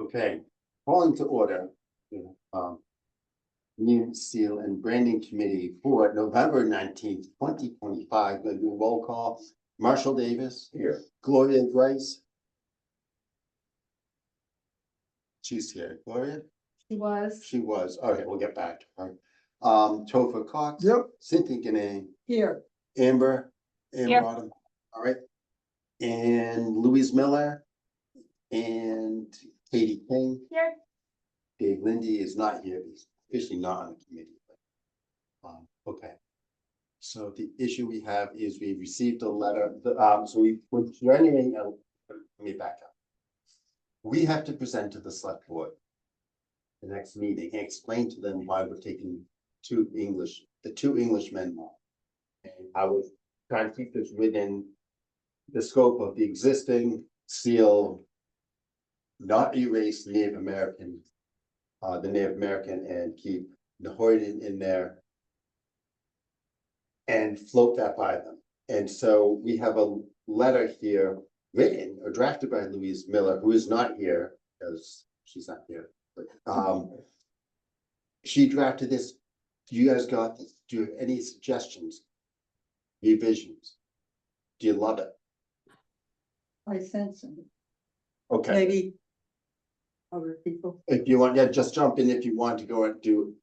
Okay, calling to order. New seal and branding committee for November 19th, 2025. Going to do a roll call. Marshall Davis. Here. Gloria Grice. She's here. Gloria? She was. She was. Okay, we'll get back to her. Topher Cox. Yep. Cynthia Ganay. Here. Amber. Here. Autumn. All right. And Louise Miller. And Katie King. Here. Dave Lindy is not here. He's officially not on the committee. Okay. So the issue we have is we received a letter, so we're generating let me back up. We have to present to the select board the next meeting and explain to them why we're taking the two Englishmen off. And I was trying to keep this within the scope of the existing seal, not erase Native American, the Native American, and keep Nahorian in there and float that by them. And so we have a letter here written or drafted by Louise Miller, who is not here because she's not here. But, she drafted this. You guys got this? Do you have any suggestions? Revisions? Do you love it? I sense it. Okay. Maybe other people. If you want, yeah, just jump in if you want to go and do.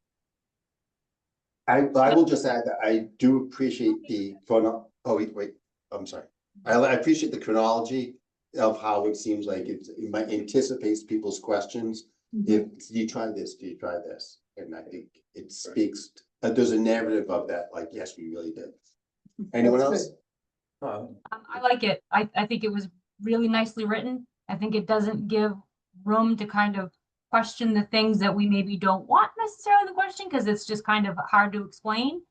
I will just add that I do appreciate the wait, I'm sorry. I appreciate the chronology of how it seems like it might anticipates people's questions. If do you try this, do you try this? And I think it speaks, there's a narrative of that, like, yes, we really did. Anyone else? I like it. I think it was really nicely written. I think it doesn't give room to kind of question the things that we maybe don't want necessarily the question because it's just kind of hard to explain.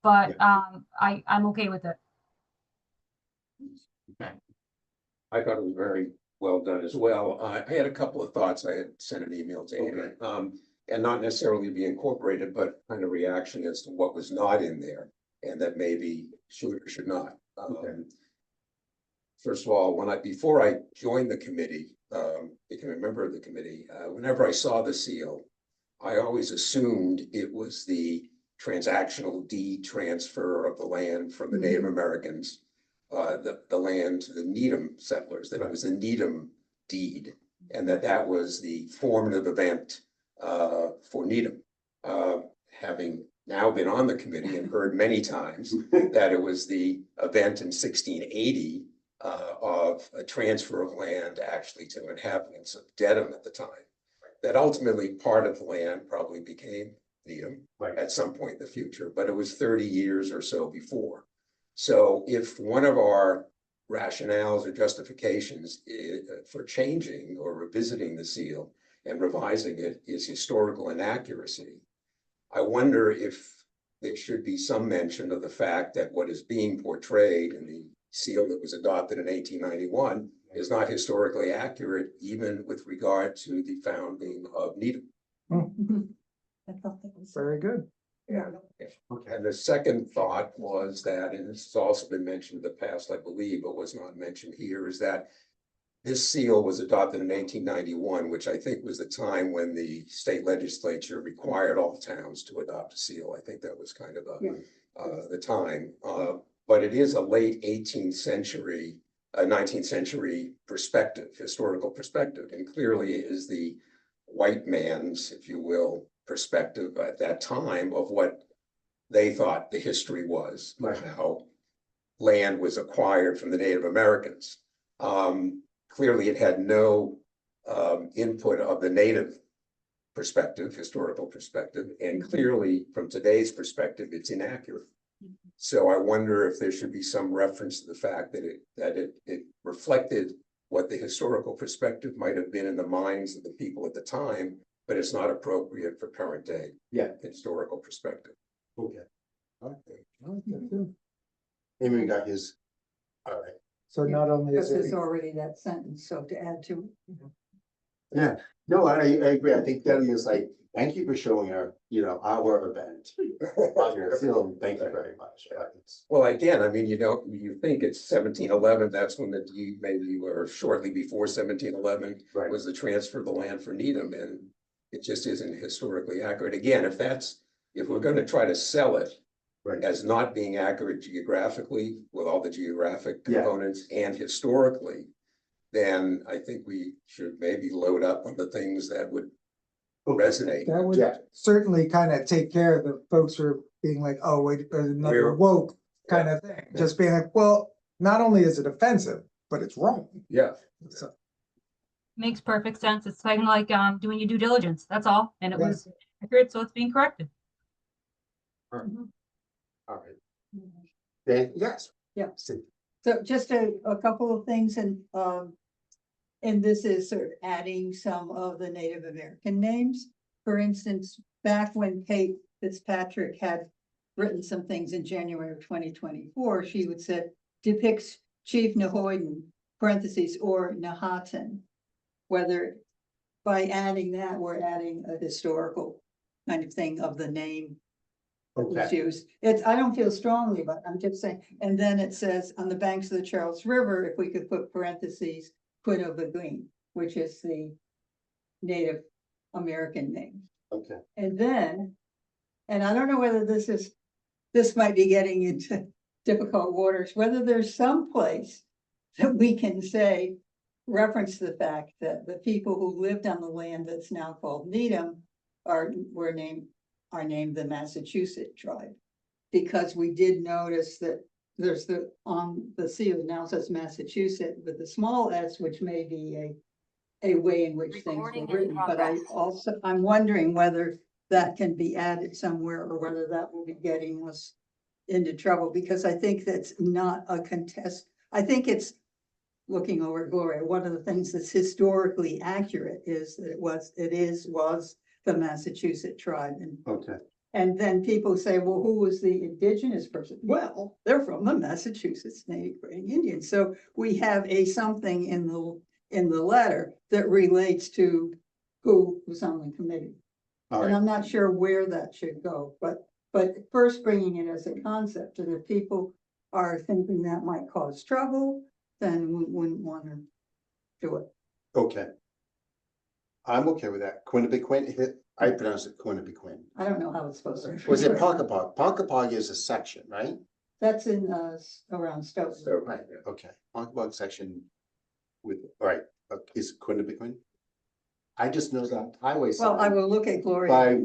But I'm okay with it. I thought it was very well done as well. I had a couple of thoughts. I had sent an email to Amy, and not necessarily be incorporated, but kind of reaction as to what was not in there and that maybe should or should not. First of all, before I joined the committee, became a member of the committee, whenever I saw the seal, I always assumed it was the transactional deed transfer of the land from the Native Americans, the land to the Needham settlers, that it was a Needham deed, and that was the formative event for Needham. Having now been on the committee and heard many times that it was the event in 1680 of a transfer of land actually to inhabitants of Dedham at the time, that ultimately part of the land probably became Needham at some point in the future, but it was 30 years or so before. So if one of our rationales or justifications for changing or revisiting the seal and revising it is historical inaccuracy, I wonder if there should be some mention of the fact that what is being portrayed in the seal that was adopted in 1891 is not historically accurate, even with regard to the founding of Needham. I thought that was Very good. Yeah. Okay. And the second thought was that, and this has also been mentioned in the past, I believe, but was not mentioned here, is that this seal was adopted in 1891, which I think was the time when the state legislature required all towns to adopt a seal. I think that was kind of the time. But it is a late 18th century, 19th century perspective, historical perspective, and clearly is the white man's, if you will, perspective at that time of what they thought the history was, how land was acquired from the Native Americans. Clearly it had no input of the native perspective, historical perspective, and clearly from today's perspective, it's inaccurate. So I wonder if there should be some reference to the fact that it reflected what the historical perspective might have been in the minds of the people at the time, but it's not appropriate for current day historical perspective. Okay. Amy got his. All right. So not only because is there's it, already that sentence, so to add to. Yeah, no, I agree. I think that is like, Thank you for showing our, our event. on your film. Thank you very much. It's- Well, again, I mean, you think it's 1711, that's when the deed maybe, or shortly before 1711 Right, was the transfer of the land for Needham, and it just isn't historically accurate. Again, if we're gonna try to sell it right. as not being accurate geographically with all the geographic Yeah. components and historically, then I think we should maybe load up on the things that would Okay. resonate. That would Yeah. certainly kind of take care of the folks who are being like, oh, wait, there's another We're- woke kind of thing. Just being like, well, not only is it offensive, but it's wrong. Yeah, So, Makes perfect sense. It's kind of like doing your due diligence. That's all. And it Yeah. was accurate, so it's being corrected. All right. Then, yes. Yeah. See. So just a couple of things and this is sort of adding some of the Native American names. For instance, back when Kate Fitzpatrick had written some things in January of 2024, she would say depicts Chief Nahoyden, parentheses, or Nahatan. Whether by adding that, we're adding a historical kind of thing of the name that was Okay, used. I don't feel strongly, but I'm just saying, and then it says on the banks of the Charles River, if we could put parentheses, Quinnipiac, which is the Native American name. okay. And then, and I don't know whether this might be getting into difficult waters, whether there's some place that we can say, reference the fact that the people who lived on the land that's now called Needham are named the Massachusetts tribe. Because we did notice that there's on the seal now says Massachusetts with the small s, which may be a way in which things were Recording in written, but I'm wondering whether that can be added somewhere or whether that will be getting us into trouble, because I think that's not a contest. I think it's looking over at Gloria. One of the things that's historically accurate is that it was the Massachusetts tribe. Okay, And then people say, well, who was the indigenous person? Well, they're from the Massachusetts Native Granite Indians. So we have something in the letter that relates to who was on the committee. all And right, I'm not sure where that should go, but first bringing it as a concept, and if people are thinking that might cause trouble, then we wouldn't want to do it. okay. I'm okay with that. Quinnipiac, I pronounce it Quinnipiac. I don't know how it's supposed to. Was it Ponkapog? Ponkapog is a section, right? That's in, around Stoughton. so, Right, okay. Ponkapog section with, all right, is Quinnipiac? I just know that highway Well, I sign will look at Gloria.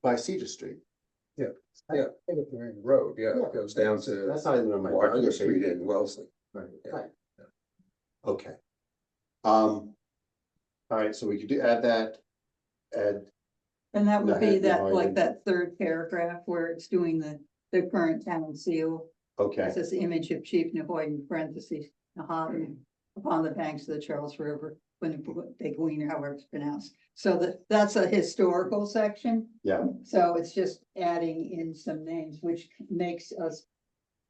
by Cedar Street. Yeah. Road, yeah, Yeah. it goes down to That's not even on my. Washington geography. Street in Wellesley. Right, Yeah. right. Okay. All right, so we could add that. Add, And that would be No, that, I like didn't. that third paragraph where it's doing the current town seal. okay, It says the image of Chief Nahoyden, parentheses, Nahatam, upon the banks of the Charles River, Quinnipiac, however it's pronounced. So that's a historical section. yeah, So it's just adding in some names, which makes us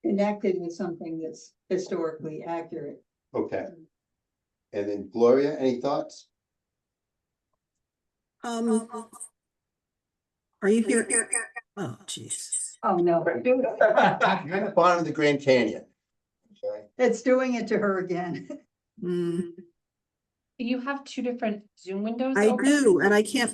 connected with something that's historically accurate. okay. And then Gloria, any thoughts? Are you here? Oh, jeez. Oh, no. You're at the bottom of the Grand Canyon. Okay. It's doing it to her again. Hmm, You have two different Zoom windows. I open? do, and I can't.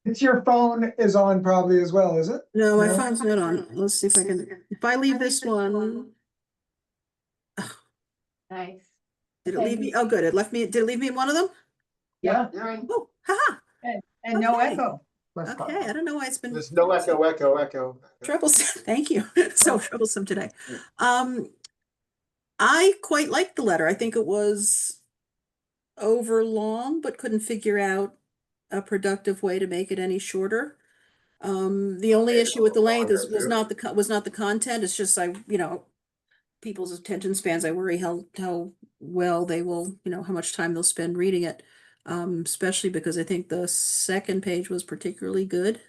It's your phone is on probably as well, is it? No, my No? phone's not on. Let's see if I can, if I leave this one, Nice. did it leave me? Oh, good. Did it leave me in one of them? Yeah, Oh, haha. and no Okay. echo. That's fine. Okay, I don't know why it's been There's no echo. troublesome. Thank you. So troublesome today. I quite liked the letter. I think it was over long, but couldn't figure out a productive way to make it any shorter. The only issue with the length was not the content. It's just people's attention spans. I worry how well they will, how much time they'll spend reading it. Especially because I think the second page was particularly good.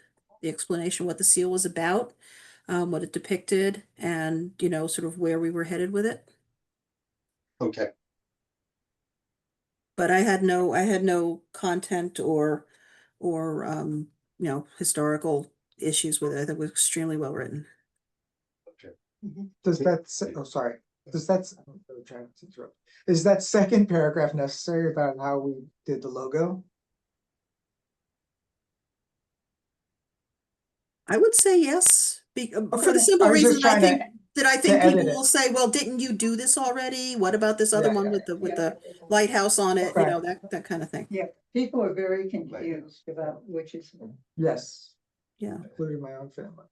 The explanation what the seal was about, what it depicted, and sort of where we were headed with it. Okay, But I had no content or or, historical issues with it. I think it was extremely well written. Does that, oh, sorry, does that, I'm really trying to interrupt. Is that second paragraph necessary about how we did the logo? I would say yes, for Okay. the simple I was just reason I trying think, that I think edit people it. will say, well, didn't you do this already? What about this other Yeah, one yeah, with the lighthouse on it, Okay. that kind of thing. Yeah, people are very confused about which is. Yes, Yeah. including my own family.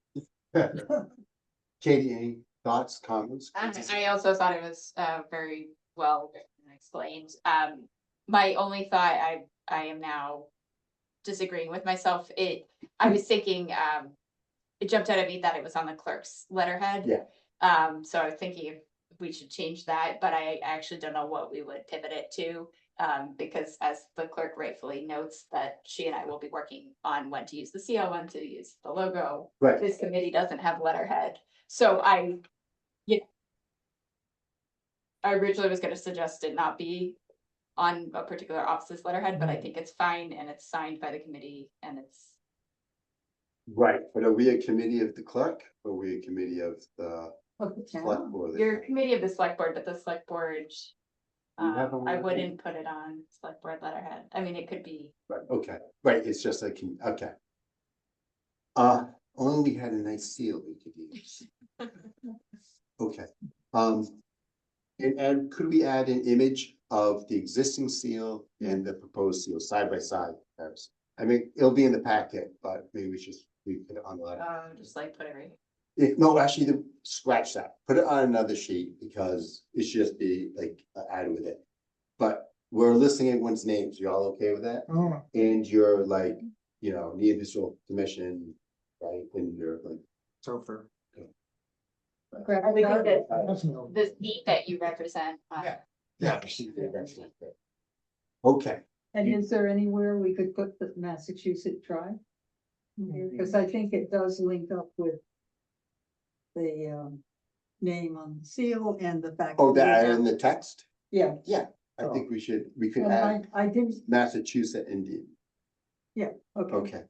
Katie, any thoughts, comments? I also thought it was very well written and explained. My only thought, I am now disagreeing with myself. I was thinking, it jumped out at me that it was on the clerk's letterhead. Yeah. So I was thinking if we should change that, but I actually don't know what we would pivot it to. Because as the clerk rightfully notes that she and I will be working on when to use the CO, when to use the logo. Right. This committee doesn't have letterhead. So I originally was gonna suggest it not be on a particular office's letterhead, but I think it's fine and it's signed by the committee and it's. Right, but are we a committee of the clerk, or are we a committee of the Of the select town. board? You're a committee of the select board, but the select board, You have a I letterhead? wouldn't put it on select board letterhead. I mean, it could be. Right, okay, right, it's just like, okay. Only we had a nice seal we could use. Okay, and could we add an image of the existing seal and the proposed seal side by side? Perhaps? I mean, it'll be in the packet, but maybe we put it on the letter. Just like put it right. No, actually, scratch that, put it on another sheet, because it should just be like added with it. But we're listing everyone's names, you all okay with that? Oh, And you're like, the official commission, right, and you're like. so for. I would think that That's no- the seat that you represent. Yeah. Okay, And is there anywhere we could put the Massachusetts tribe? Because I think it does link up with the name on the seal and the fact. oh, that we that have- in the text? Yeah, Yeah, I think we could and add I didn't, Massachusetts Indian, okay, okay.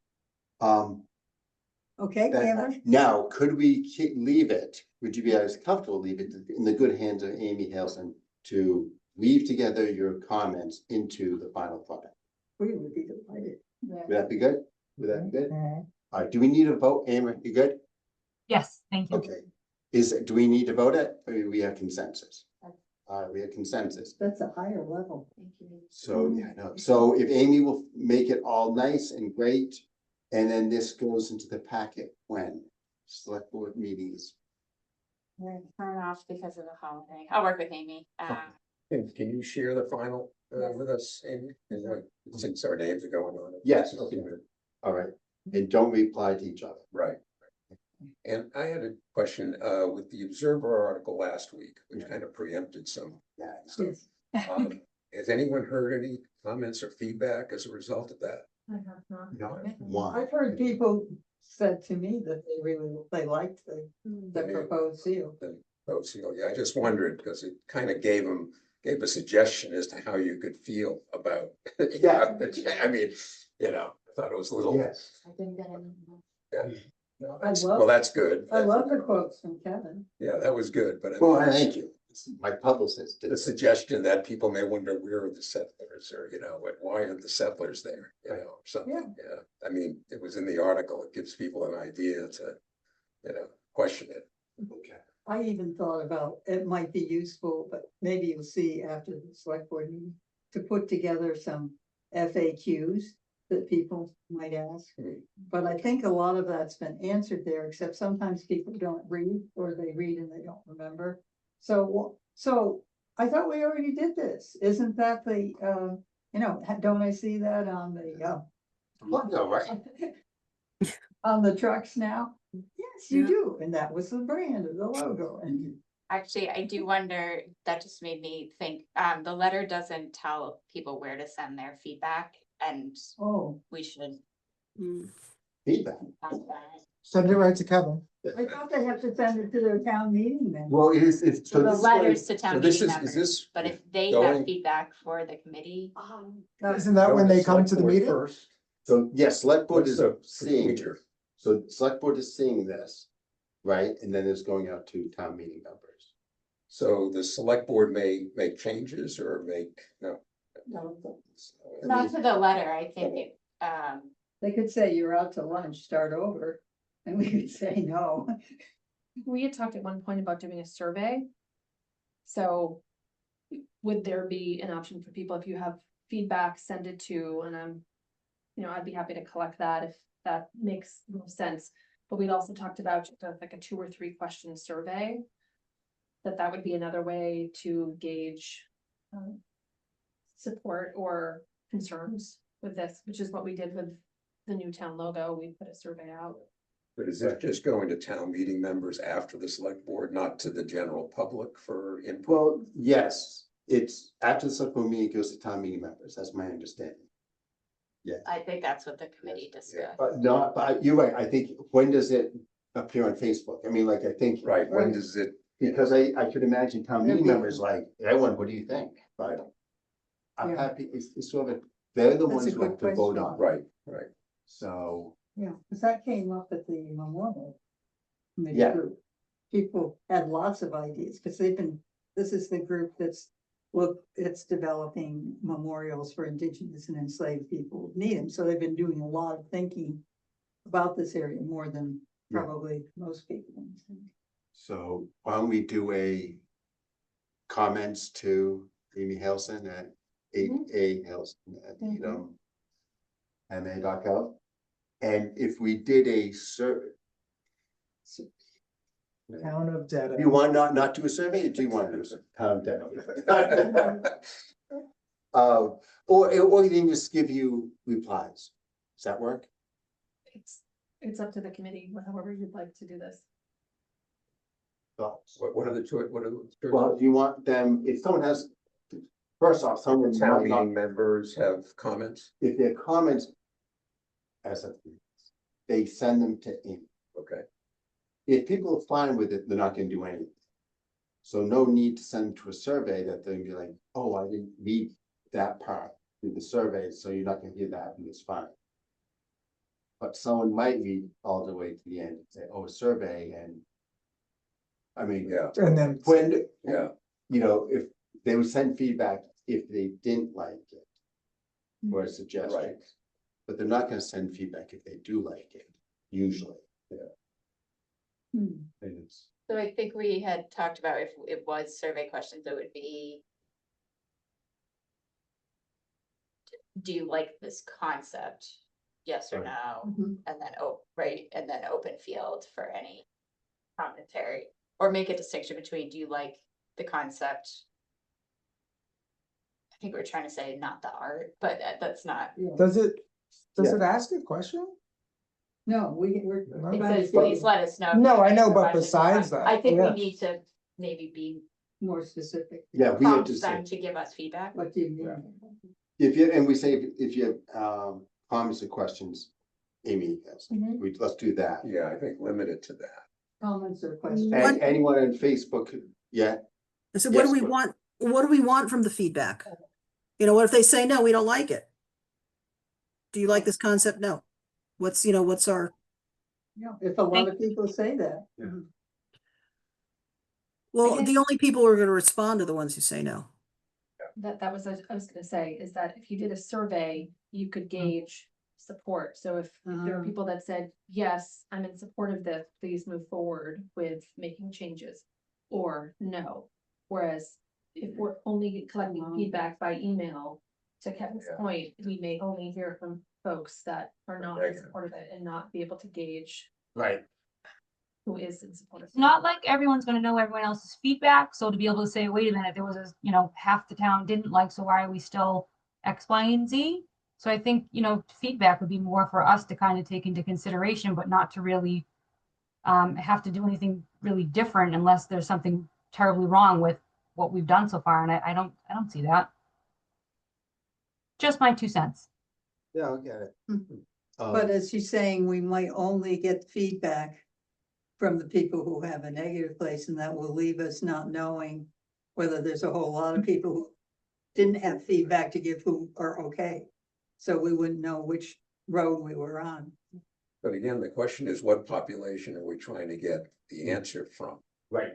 okay, Amber? Now, could we leave it, would you be as comfortable leave it in the good hands of Amy Halson to weave together your comments into the final product? We would be delighted. Would that be good? Would that be good? Mhm. All right, do we need a vote, Amber, you good? Yes, thank you. Okay, do we need to vote it, or do we have consensus? We have consensus, That's a higher level. so, yeah, no, so if Amy will make it all nice and great, and then this goes into the packet when? Select board meetings. Turn off because of the holiday. I'll work with Amy. Can you share the final with us, Amy? Since our names are going on it. Yes. Okay. All right, and don't reply to each other. Right. And I had a question with the Observer article last week, which kind of preempted some. Yeah, Yes. Has anyone heard any comments or feedback as a result of that? one. I've heard people said to me that they liked the proposed seal. Oh, so, yeah, I just wondered because it kind of gave a suggestion as to how you could feel about. Yeah. I mean, I thought it was a little. Yes. I didn't get any. Yeah. No, I that's- love- Well, that's good. I love the quotes from Kevin. Yeah, that was good, but I Well, mean, thank you. My publicist did. the suggestion that people may wonder where are the settlers or, why are the settlers there, or something, yeah. I mean, it was in the article. It gives people an idea to, question it. Okay. I even thought about, it might be useful, but maybe you'll see after the select board meeting, to put together some FAQs that people might ask. Hmm. But I think a lot of that's been answered there, except sometimes people don't read, or they read and they don't remember. So I thought we already did this. Isn't that the, don't I see that on the, No, right? on the trucks now? Yes, you Yeah. do. And that was the brand of the logo. And Actually, I do wonder, that just made me think, the letter doesn't tell people where to send their feedback and oh, we should. Mm. Feedback. ask that. Send it right to Kevin. I thought they have to send it to their town meeting then. Well, it's. So the letters to town this meeting is members, this but if they going- have feedback for the committee. Isn't that when they come to the meeting? First. So, yes, select board What's is the seeing, procedure? so select board is seeing this, right? And then it's going out to town meeting members. So the select board may make changes or make, no. Not to the letter, I think, They could say you're out to lunch, start over, and we could say no. We had talked at one point about doing a survey. So would there be an option for people, if you have feedback, send it to, and I'd be happy to collect that if that makes more sense. But we'd also talked about just like a 2 or 3 question survey. That would be another way to gauge support or concerns with this, which is what we did with the new town logo. We put a survey out. But is it just going to town meeting members after the select board, not to the general public for input? Well, yes, it's after the select board meeting, it goes to town meeting members, that's my understanding. I think that's what the committee discussed. But you're right, I think, when does it appear on Facebook? I mean, like, I think. Right, when does it, Because I could imagine town meeting Yeah. members like, everyone, what do you think? But I'm Yeah. happy, it's sort of, they're the That's a ones who have good to vote question. on, it. right, So, Yeah, because that came up at the memorial committee Yeah. group. People had lots of ideas, because this is the group it's developing memorials for indigenous and enslaved people who need them, so they've been doing a lot of thinking about this area more than Yeah. probably most people. so why don't we do a comments to Amy Helson at A Helson at, MA.gov. And if we did a survey, Town of Dedham. you want not do a survey, or do you want to do a town demo? Or even just give you replies. Does that work? It's up to the committee, however you'd like to do this. Thoughts? what are the what are the? Well, do you want them, if someone has, first off, someone Town might not, meeting members have comments, if their comments they send them to Amy. okay, If people are fine with it, they're not gonna do anything. So no need to send to a survey that they'll be like, oh, I didn't read that part through the survey, so you're not gonna hear that, and it's fine. But someone might read all the way to the end and say, oh, a survey, and I mean, yeah, And then, when, yeah, if they would send feedback if they didn't like it or a suggestion. Right. But they're not gonna send feedback if they do like it, usually. Hmm. And it's, So I think we had talked about if it was survey questions, it would be. Do you like this concept? Yes or Right. no? Mhm. And then, right, and then open field for any commentary, or make a distinction between, do you like the concept? I think we're trying to say not the art, but that's not, does it Yeah. ask a question? No, we're. No. it trying to says, get please let us know. if No, you have I know, any but questions." besides that, I think we yeah. need to maybe be, More specific. yeah, we have prompt to them say, to give us feedback. What do you mean? and we say, if you have, comments or questions, Amy has, let's do that. yeah, I think limited to that. Comments or questions? And anyone on Facebook, yeah, I said, what do Yes, we but- want? What do we want from the feedback? What if they say, no, we don't like it? Do you like this concept? No. What's our, Yeah, if a lot of people say that. well, guess- the only people who are gonna respond are the ones who say no. That was, I was gonna say, is that if you did a survey, you could gauge support. So if there are Ah. people that said, yes, I'm in support of this, please move forward with making changes. Or no, whereas if we're only collecting Wow. feedback by email, to Kevin's Yeah. point, we may only hear from folks that are not in Negative. support of it and not be able to gauge right, who is in support of it. It's not like everyone's gonna know everyone else's feedback, so to be able to say, wait a minute, there was half the town didn't like, so why are we still X, Y, and Z? So I think, feedback would be more for us to kind of take into consideration, but not to really have to do anything really different unless there's something terribly wrong with what we've done so far, and I don't see that. Just my 2 cents. yeah, I get it. But as she's saying, we might only get feedback from the people who have a negative place, and that will leave us not knowing whether there's a whole lot of people who didn't have feedback to give who are okay. So we wouldn't know which road we were on. But again, the question is, what population are we trying to get the answer from? Right.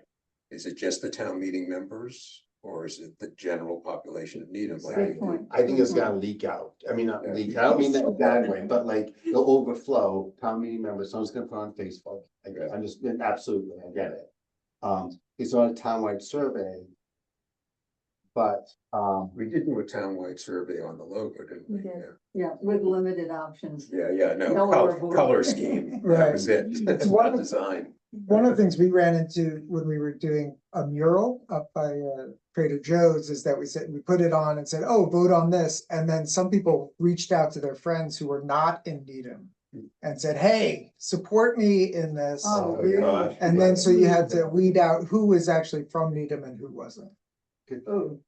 Is it just the town meeting members, or is it the general population of Needham? Like, Good point. I think it's gonna leak out. I mean, not Yeah. leak, I don't mean that in a bad way, but like the overflow, town meeting members, someone's gonna put on Facebook. I just, absolutely, I get it. It's on a townwide survey. But, We did do a townwide survey on the logo, didn't we? We did. Yeah. Yeah, with limited options. Yeah, no, Color board. color scheme, that Right. was it, it's One not of- design. One of the things we ran into when we were doing a mural up by Trader Joe's is that we said, we put it on and said, oh, vote on this. And then some people reached out to their friends who were not in Needham and said, hey, support me in this. Oh, Oh, gosh. And then so you had to weed out who was actually from Needham and who wasn't. Oh,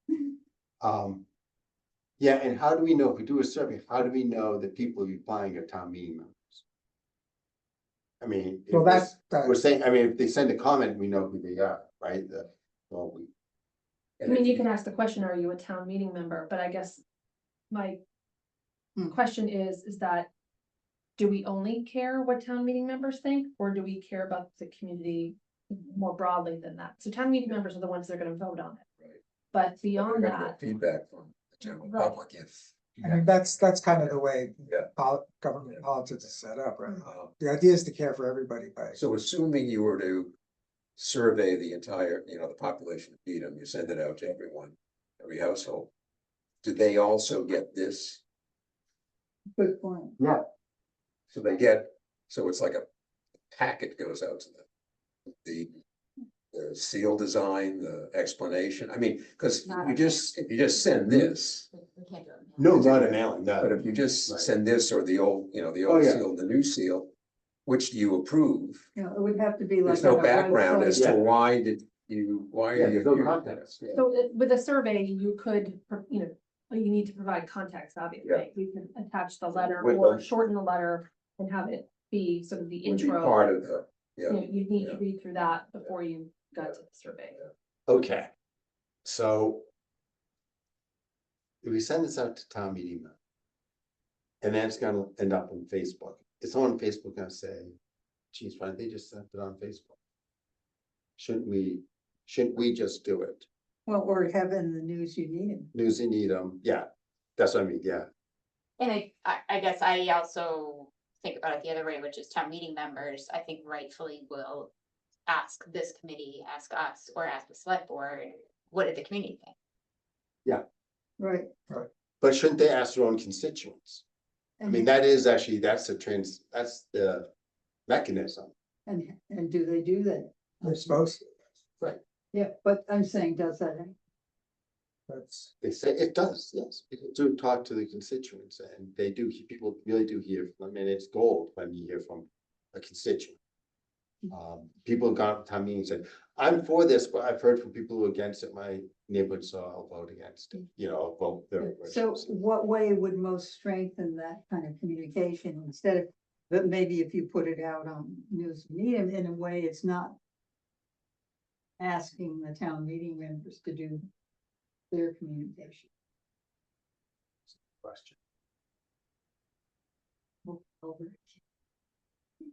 yeah, and how do we know, if we do a survey, how do we know that people replying are town meeting members? I mean. if Well, this- that's, We're saying, I mean, if they send a comment, we know who they are, right? Well, I mean, you can ask the question, are you a town meeting member? But I guess my Hmm. question is that, do we only care what town meeting members think, or do we care about the community more broadly than that? So town meeting members are the ones that are gonna vote on it. Right. But We beyond gotta get that, feedback from the general Right. public if. I mean, that's kind of the way Yeah. government politics is set up, right? Uh, The idea is to care for everybody by. So assuming you were to survey the entire, the population of Needham, you send it out to everyone, every household. Do they also get this? good point. yeah, So they get, so it's like a packet goes out to them. The seal design, the explanation, I mean, because if you just send this, We can't do it. no, not an Allen, no. but if you just Right. send this or the old, the Oh, old yeah. seal, the new seal, which do you approve? You know, it would have to be like. There's no on a background as website. to Yeah. why did you, why Yeah, are you? there's no you- context. Yeah. so with a survey, you could, well, you need to provide context, obviously. We can attach the letter With or the- shorten the letter and have it be sort of the Would be intro. part of the, You'd need to yeah. read through that before you got to the survey. Okay, so. If we send this out to town meeting members. And then it's gonna end up on Facebook, is someone on Facebook gonna say, geez, why don't they just send it on Facebook? Shouldn't we just do it? Well, or have in the news you need him. News and Needham, yeah, that's what I mean, yeah, And I guess I also think about it the other way, which is town meeting members, I think rightfully will ask this committee, ask us, or ask the select board, what did the community think? Right. but shouldn't they ask their own constituents? I mean, that is actually, that's the mechanism. And do they do that? They're supposed to. Yeah, but I'm saying, does that, That's, They say it does, yes, people do talk to the constituents and they do, people really do hear, I mean, it's gold when you hear from a constituent. People have gone to town meetings and said, I'm for this, but I've heard from people who are against it, my neighborhood, so I'll vote against it, I'll vote their. so what way would most strengthen that kind of communication instead of, but maybe if you put it out on news and Needham, in a way, it's not asking the town meeting members to do their communication. Question.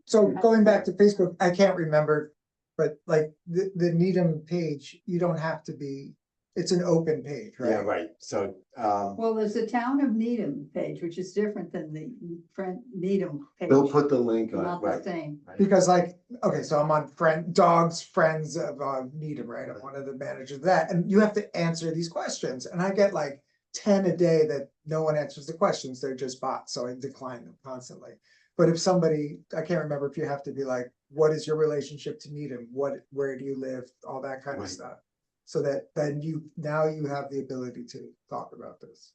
so going back to Facebook, I can't remember, but like the Needham page, you don't have to be, it's an open page, Yeah, right? right, so, Well, there's a town of Needham page, which is different than the friend Needham page. they'll put the link on, Not the right, same. right. Because like, okay, so I'm on Dogs Friends of Needham, right? I'm one of the managers of that, and you have to answer these questions, and I get like 10 a day that no one answers the questions, they're just bots, so I decline them constantly. But if somebody, I can't remember if you have to be like, what is your relationship to Needham? Where do you live? All that kind of Right. stuff. So that then now you have the ability to talk about this.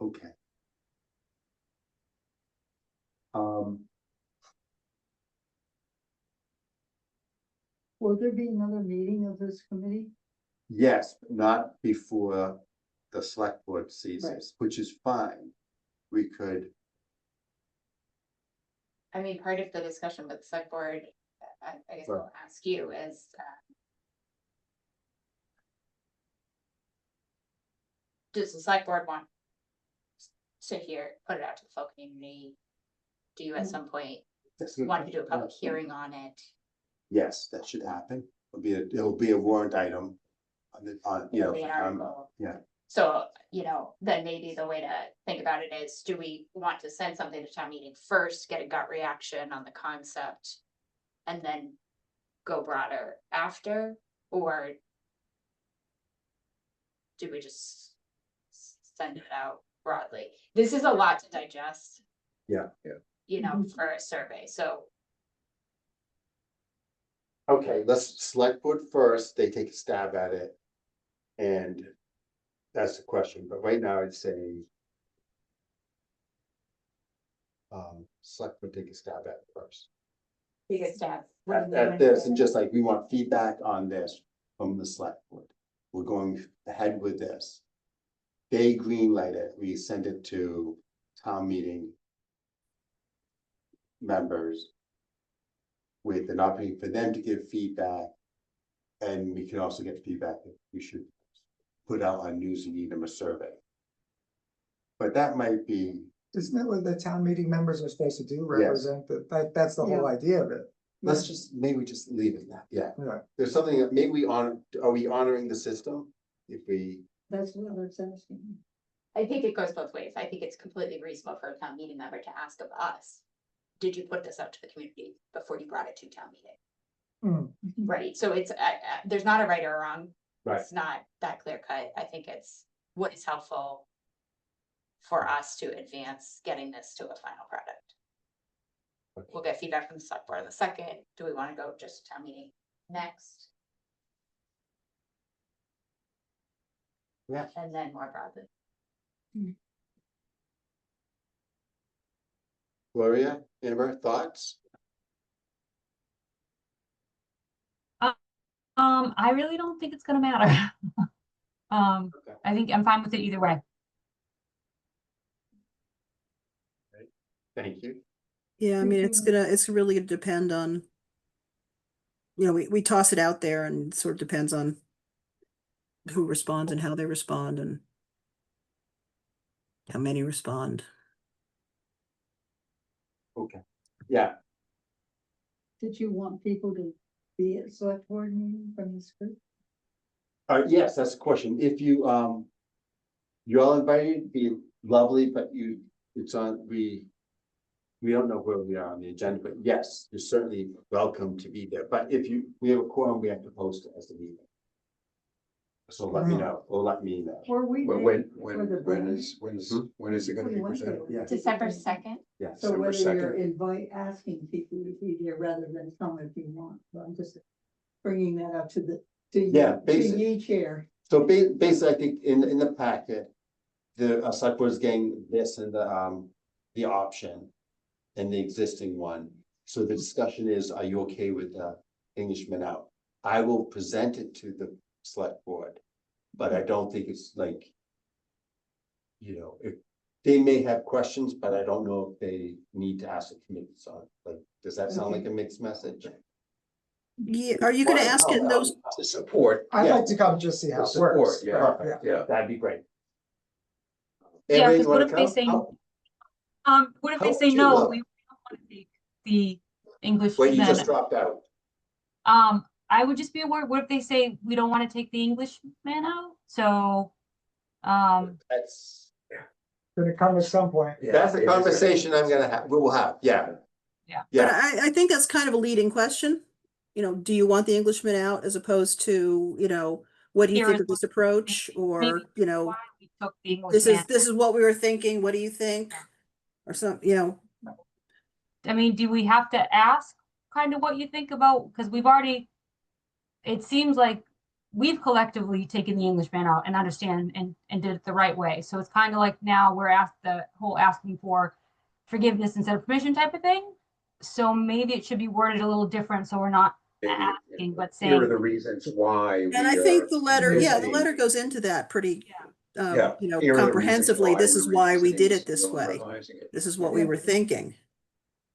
Okay. Will there be another meeting of this committee? Yes, but not before the select board sees Right. this, which is fine. We could, I mean, part of the discussion with the select board, I guess I'll ask you is, does the select board want to hear, put it out to the full community? Do you at Mm. some point That's good. want to do a public hearing on it? Yes, that should happen. It'll be a warrant item. You It'll be an know, article. yeah. So, then maybe the way to think about it is, do we want to send something to town meeting first, get a gut reaction on the concept? And then go broader after, or? Do we just send it out broadly? This is a lot to digest. Yeah. For a survey, so. Okay, let's select board first, they take a stab at it. And that's the question, but right now I'd say. Select board take a stab at it first. Biggest stab. At this, and just like we want feedback on this from the select board. We're going ahead with this. They greenlight it, we send it to town meeting members with an opportunity for them to give feedback. And we can also get feedback that we should put out on News and Needham a survey. But that might be, Isn't that what the town meeting members are supposed to do, represent that's the whole idea of it. let's just, maybe just leave it at that, yeah. Yeah. There's something that maybe are we honoring the system? If we, That's what I was asking. I think it goes both ways. I think it's completely reasonable for a town meeting member to ask of us. Did you put this out to the community before you brought it to town meeting? Hmm. Right, so it's, there's not a right or a wrong. Right. It's not that clear cut. I think it's what is helpful for us to advance getting this to a final product. We'll get feedback from the select board in the second. Do we want to go just town meeting next? Yeah. And then more broadly. Gloria, Amber, thoughts? I really don't think it's gonna matter. Okay. I think I'm fine with it either way. Thank you. Yeah, I mean, it's really gonna depend on. We toss it out there and it sort of depends on who responds and how they respond and how many respond. Okay, yeah, Did you want people to be at select board meeting from this group? yes, that's the question. If you, you're all invited, be lovely, but it's on, we don't know where we are on the agenda, but yes, you're certainly welcome to be there. But if we have a quorum, we have to post it as the meeting. So let me know, or let me know. Were we? Well, there for the when vote? is it gonna be We went presented? there. Yeah. December 2nd? Yes, So whether December you're asking people to be there rather than come if you want, so I'm just bringing that up to Yeah, to ye chair. so basically, I think in the packet, the select board is getting this and the option and the existing one. So the discussion is, are you okay with the Englishman out? I will present it to the select board, but I don't think it's like, if they may have questions, but I don't know if they need to ask the committee. So like, does that sound like a mixed message? Yeah, are you gonna ask it in those? To support, I'd Yeah. like to come just see how to it support, works. yeah, Right, yeah. That'd be great. Yeah, Amber, you 'cause what wanna if they come? say- Oh, What if How they say would you no, love- we don't want to take the English Well, you men? just dropped out. I would just be aware, what if they say we don't want to take the English man out? So, That's, Gonna come at some point. Yeah, that's it a is conversation we will have, yeah. Yeah. But Yeah, I think that's kind of a leading question. Do you want the Englishman out as opposed to, what do you Here think is of this approach? Or, why we took the English this man. is what we were thinking. What do you think? Or I mean, do we have to ask kind of what you think about, because it seems like we've collectively taken the Englishman out and understand and did it the right way. So it's kind of like now we're asked the whole asking for forgiveness instead of permission type of thing. So maybe it should be worded a little different, so we're not asking, but Here are saying, the reasons why. and I think the letter goes into that pretty, Yeah. Here are the reasons comprehensively. why This we're is why we did revisiting it this and way. revising it. This is what we were thinking.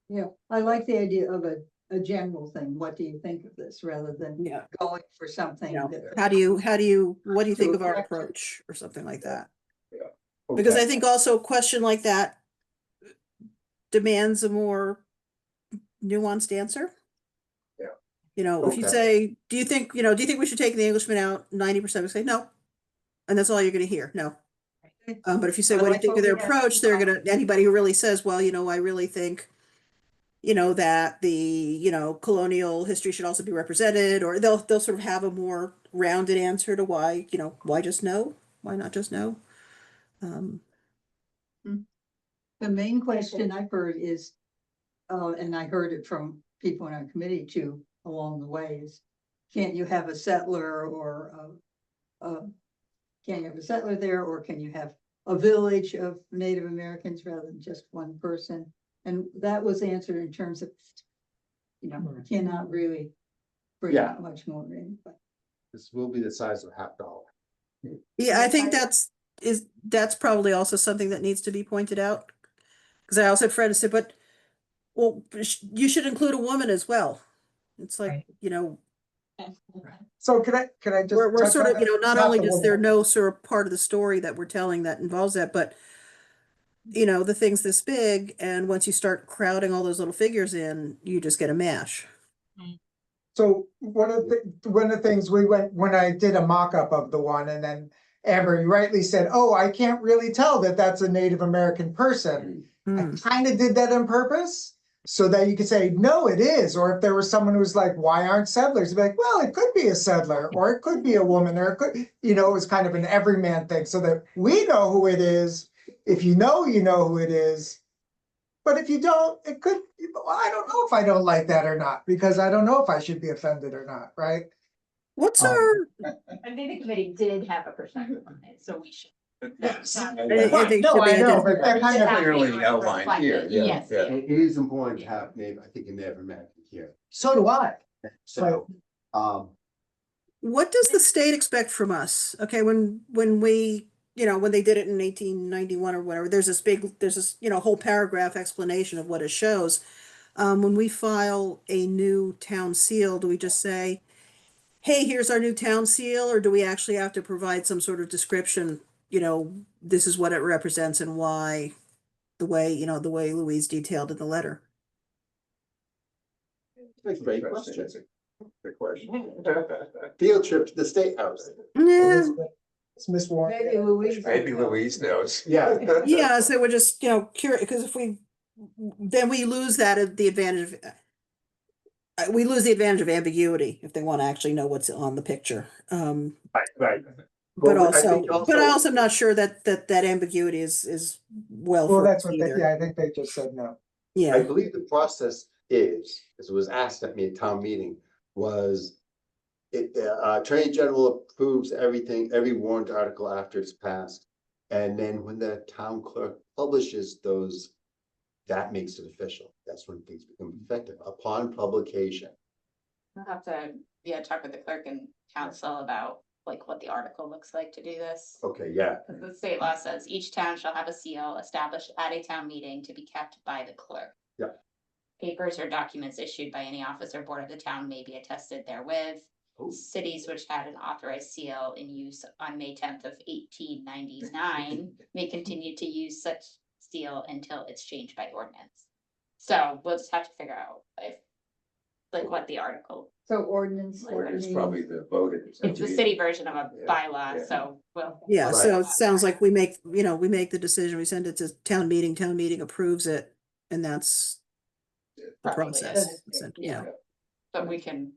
Yeah, I like the idea of a general thing. What do you think of this, rather than Yeah. going for something that. What do you think of our approach or something like that? Because Okay. I think also a question like that demands a more nuanced answer. Yeah. You know, if you Okay. say, do you think we should take the Englishman out? 90% would say no. And that's all you're gonna hear, no. But if you say, I what do you like think what of their we have. approach, they're gonna, anybody who really says, well, I really think, that the, colonial history should also be represented, or they'll sort of have a more rounded answer to why, why just no? Why not just no? The main question I've heard is, and I heard it from people in our committee too, along the way is, can't you have a settler or can you have a settler there, or can you have a village of Native Americans rather than just one person? And that was answered in terms of, cannot really bring Yeah. much more in, but. This will be the size of a $50. Yeah, I think that's probably also something that needs to be pointed out. Because I also had Fred said, but, well, you should include a woman as well. It's like, Right. So could I just? we're touch sort on of, that? not Not only the is there woman. no sort of part of the story that we're telling that involves that, but the thing's this big, and once you start crowding all those little figures in, you just get a mash. So one of the things when I did a mock-up of the one, and then Amber, you rightly said, oh, I can't really tell that that's a Native American person. I Hmm. kind of did that on purpose so that you could say, no, it is. Or if there was someone who was like, why aren't settlers? You'd be like, well, it could be a settler, or it could be a woman, or it could, it was kind of an everyman thing so that we know who it is. If you know who it is. But if you don't, it could, I don't know if I don't like that or not, because I don't know if I should be offended or not, right? What's Um, our, I think the committee did have a perspective on it, so we should. Yes. I think No, should be I know, but identified. that kind of. Clearly outlined here, yeah, Yes, yeah. It is important to have I think a Native American here. So do I. So, What does the state expect from us? Okay, when we, when they did it in 1891 or whatever, there's this, whole paragraph explanation of what it shows. When we file a new town seal, do we just say, hey, here's our new town seal, or do we actually have to provide some sort of description? This is what it represents and why, the way Louise detailed in the letter. That's a great question. Good question. Field trip to the State House. Yeah, It's Miss Warren. Maybe Louise. Maybe Louise knows. Yeah. yeah, so we're just, curious, because then we lose the advantage of, we lose the advantage of ambiguity if they want to actually know what's on the picture. Right. But Well, I also, think I also am not sure that ambiguity is well Well, for that's us what, either. I think they just said no. I Yeah, believe the process is, as it was asked at me at town meeting, was Attorney General approves everything, every warrant article after it's passed. And then when the town clerk publishes those, that makes it official. That's when things become effective upon publication. I'll have to, talk with the clerk and council about like what the article looks like to do this. Okay, yeah, Because the state law says each town shall have a seal established at a town meeting to be kept by the clerk. Yeah. Papers or documents issued by any office or board of the town may be attested therewith. Oh. Cities which had an authorized seal in use on May 10th of 1899 may continue to use such seal until it's changed by ordinance. So we'll just have to figure out what the article, So ordinance. It's probably the voted. it's the city version of a Yeah, bylaw, yeah. so we'll. yeah, Right. so it sounds like we make the decision, we send it to town meeting approves it, and that's the Probably process. is. Yeah. But we can,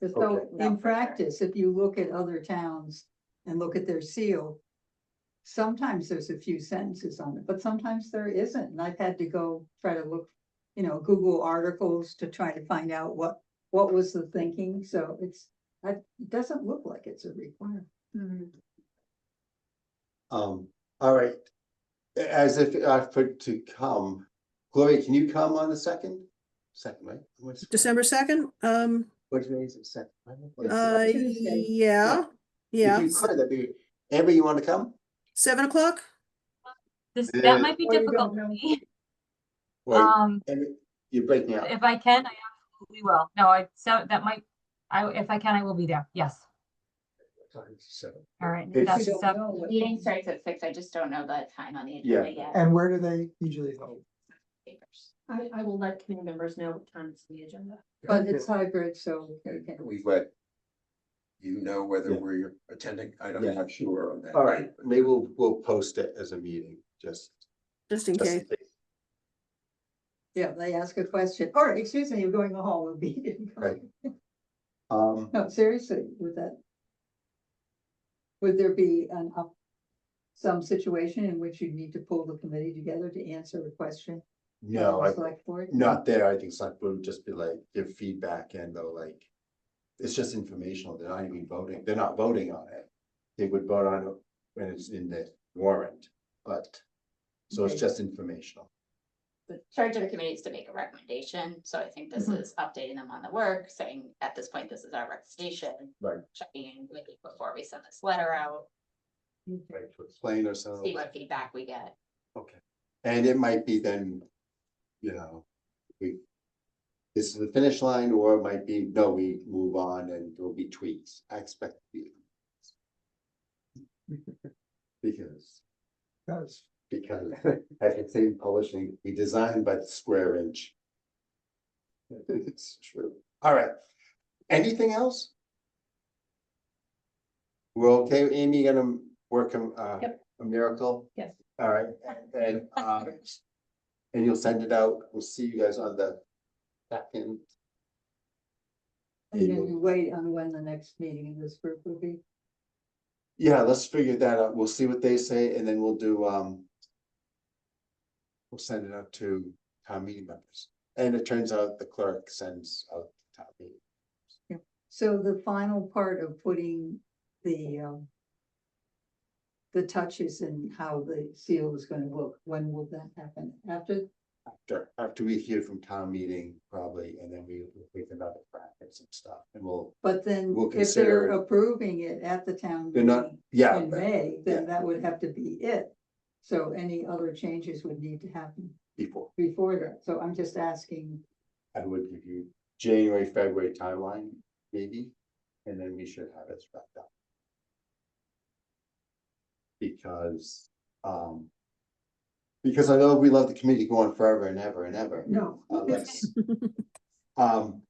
So Okay. in practice, if you look at other towns and look at their seal, sometimes there's a few sentences on it, but sometimes there isn't. And I've had to go try to look, Google articles to try to find out what was the thinking. So it doesn't look like it's a requirement. all right. As if for to come, Gloria, can you come on the second? Second, right? December 2nd, What day is it? Second. Tuesday. yeah, If you could, that'd be, Amber, you want to come? 7 o'clock? That might be Or you difficult don't for know. me. Wait, Um, Amber, you're breaking up. if I can, I absolutely will. No, so that might, if I can, I will be there. Yes. So, All right, It's- that's We don't seven. know what- Meeting starts at 6. I just don't know the time on the Yeah. agenda yet. And where do they usually hold? Papers. I will let committee members know what time it's on the agenda. But it's hybrid, so. we can can- we let you know whether Yeah. we're attending? I'm Yeah. not sure on that. All right, maybe we'll post it as a meeting, just. Just in case. Yeah, they ask a question, all right, excuse me, you're going home, we'll be. Right. No, seriously, with that. Would there be some situation in which you need to pull the committee together to answer a question? No, from the select board? not there. I think select board would just be like, give feedback and they'll like. It's just informational. They're not even voting. They're not voting on it. They would vote on it when it's in the warrant, but. So it's Okay. just informational. The charge of the committee is to make a recommendation, so I think this Mhm. is updating them on the work, saying at this point, this is our recommendation. Right. Checking in with you before we send this letter out, Right, to explain ourselves. see what feedback we get. Okay, and it might be then, this is the finish line, or it might be, no, we move on and there'll be tweaks. I expect to be. Because as it's in publishing, we designed by the square inch. It's true. All right. Anything else? We're okay, Amy, gonna work Yep. a miracle? Yes. All right, and you'll send it out. We'll see you guys on the second. And then you wait on when the next meeting in this group will be. Yeah, let's figure that out. We'll see what they say and then we'll do, we'll send it out to town meeting members. And it turns out the clerk sends out to town meeting. So the final part of putting the touches and how the seal is gonna look, when will that happen? After we hear from town meeting, probably, and then we'll think about the brackets and stuff, and But then We'll if consider they're it. approving it at the town They're not, meeting yeah, in May, then yeah. that would have to be it. So any other changes would need to happen before, that. So I'm just asking, I would give you January, February timeline, maybe, and then we should have it wrapped up. Because I know we let the committee go on forever and ever and ever. no.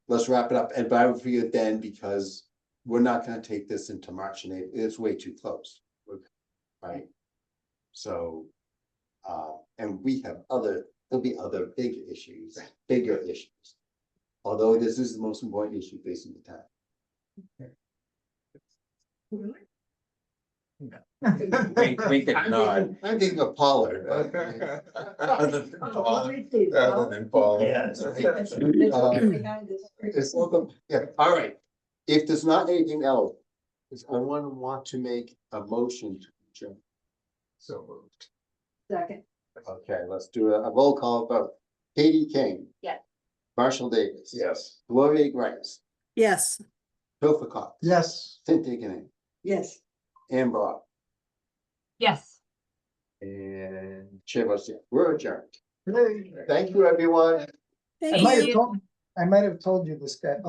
Let's wrap it up, and but I would figure then, because we're not gonna take this into March and April, it's way too close. Right? So, and we have there'll be other bigger issues. Although this is the most important issue facing the town. Wink and nod. I'm thinking of Pollard. Other than Oh, Paul. let me see. Other than Paul. Yes. It's behind this. It's welcome, yeah, all right. If there's not anything else, is I want to make a motion to adjourn. So moved. Second, Okay, let's do a roll call vote. Katie King. Yes. Marshall Davis. Yes. Gloria Grice. Yes. Topher Cox. Yes. Cynthia Ganning. yes. Ann Brock. Yes. And Chair votes yes. We're adjourned. Hey. Thank you, everyone. Thank I might you. have told, I might have told you this guy,